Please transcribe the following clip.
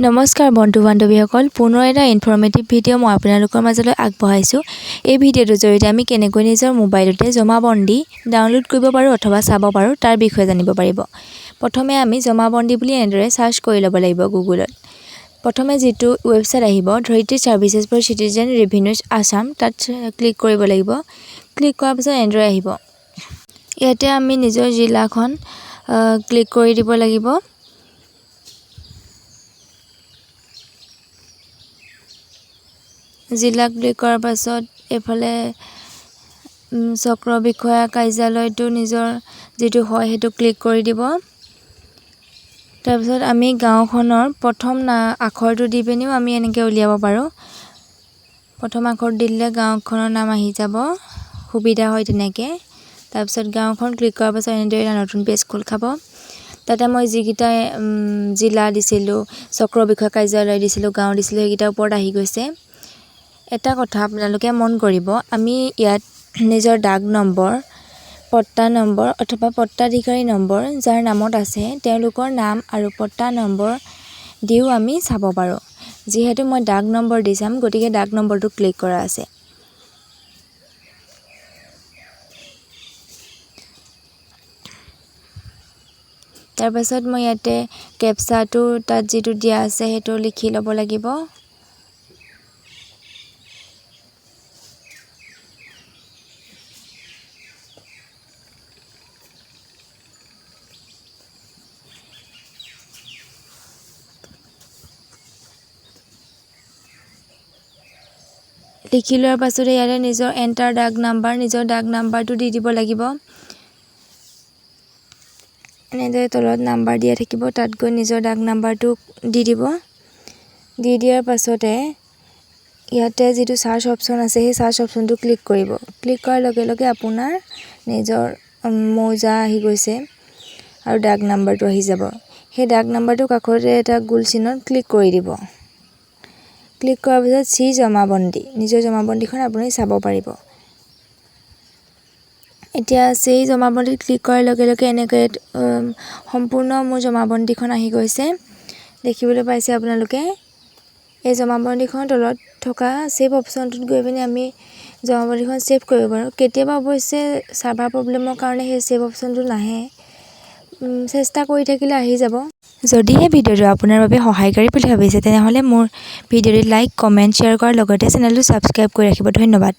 নমস্কাৰ বন্ধু বান্ধৱীসকল, পুনৰ এটা ইনফৰ্মেটিভ ভিডিঅ' মই আপোনালোকৰ মাজলৈ আগবঢ়াইছোঁ। এই ভিডিঅ'টোৰ জৰিয়তে আমি কেনেকৈ নিজৰ মোবাইলতে জমাবন্দী ডাউনলোড কৰিব পাৰোঁ অথবা চাব পাৰোঁ তাৰ বিষয়ে জানিব পাৰিব। প্ৰথমে আমি জমাবন্দী বুলি এনেদৰে সাৰ্চ কৰি ল'ব লাগিব গুগলত। প্ৰথমে যিটো ৱেবছাইট আহিব ধৰিত্ৰী ছাৰ্ভিচেছ ফৰ চিটিজেন ৰেভিনিউজ আছাম, তাত ক্লিক কৰিব লাগিব। ক্লিক কৰাৰ পিছত এনেদৰে আহিব। ইয়াতে আমি নিজৰ জিলাখন ক্লিক কৰি দিব লাগিব। জিলা ক্লিক কৰাৰ পাছত এফালে চক্ৰ বিষয়া কাৰ্যালয়টো নিজৰ যিটো হয় সেইটো ক্লিক কৰি দিব। তাৰপিছত আমি গাঁওখনৰ প্ৰথম আখৰটো দি পিনিও আমি এনেকৈ উলিয়াব পাৰোঁ। প্ৰথম আখৰ দিলে গাঁওখনৰ নাম আহি যাব, সুবিধা হয় তেনেকৈ। তাৰপিছত গাঁওখন ক্লিক কৰাৰ পাছত এনেদৰে এটা নতুন পেজ খোল খাব। তাতে মই যিকেইটা জিলা দিছিলোঁ, চক্ৰ বিষয়া কাৰ্যালয় দিছিলোঁ, গাঁও দিছিলোঁ, সেইকেইটাৰ ওপৰত আহি গৈছে। এটা কথা আপোনালোকে মন কৰিব, আমি ইয়াত নিজৰ ডাক নম্বৰ, পট্টা নম্বৰ অথবা পট্টাধিকাৰী নম্বৰ যাৰ নামত আছে তেওঁলোকৰ নাম আৰু পট্টা নম্বৰ দিও আমি চাব পাৰোঁ। যিহেতু মই ডাক নম্বৰ দি চাম, গতিকে ডাক নম্বৰটো ক্লিক কৰা আছে। তাৰপাছত মই ইয়াতে কেপচাটো তাত যিটো দিয়া আছে সেইটো লিখি ল'ব লাগিব। লিখি লোৱাৰ পাছতে ইয়াতে নিজৰ এণ্টাৰ ডাক নাম্বাৰ, নিজৰ ডাক নাম্বাৰটো দি দিব লাগিব। এনেদৰে তলত নাম্বাৰ দিয়া থাকিব, তাত গৈ নিজৰ ডাক নাম্বাৰটো দি দিব। দি দিয়াৰ পাছতে ইয়াতে যিটো চাৰ্চ অপশ্যন আছে সেই চাৰ্চ অপশ্যনটো ক্লিক কৰিব। ক্লিক কৰাৰ লগে লগে আপোনাৰ নিজৰ মৌজা আহি গৈছে আৰু ডাক নাম্বাৰটো আহি যাব। সেই ডাক নাম্বাৰটো কাষতে এটা গোল চিহ্নত ক্লিক কৰি দিব। ক্লিক কৰাৰ পিছত চি জমাবন্দী, নিজৰ জমাবন্দীখন আপুনি চাব পাৰিব। এতিয়া সেই জমাবন্দীত ক্লিক কৰাৰ লগে লগে এনেকৈ সম্পূৰ্ণ মোৰ জমাবন্দীখন আহি গৈছে, দেখিবলৈ পাইছে আপোনালোকে। এই জমাবন্দীখনৰ তলত থকা ছেভ অপশ্যনটোত গৈ পিনি আমি জমাবন্দীখন ছেভ কৰিব পাৰোঁ। কেতিয়াবা অৱশ্যে ছাৰ্ভাৰ প্ৰব্লেমৰ কাৰণে সেই ছেভ অপশ্যনটো নাহে, চেষ্টা কৰি থাকিলে আহি যাব। যদিহে ভিডিঅ'টো আপোনাৰ বাবে সহায়কাৰী বুলি ভাবিছে তেনেহ'লে মোৰ ভিডিঅ'টো লাইক, কমেণ্ট, শ্বেয়াৰ কৰাৰ লগতে চেনেলটো ছাবস্ক্ৰাইব কৰি ৰাখিব। ধন্যবাদ।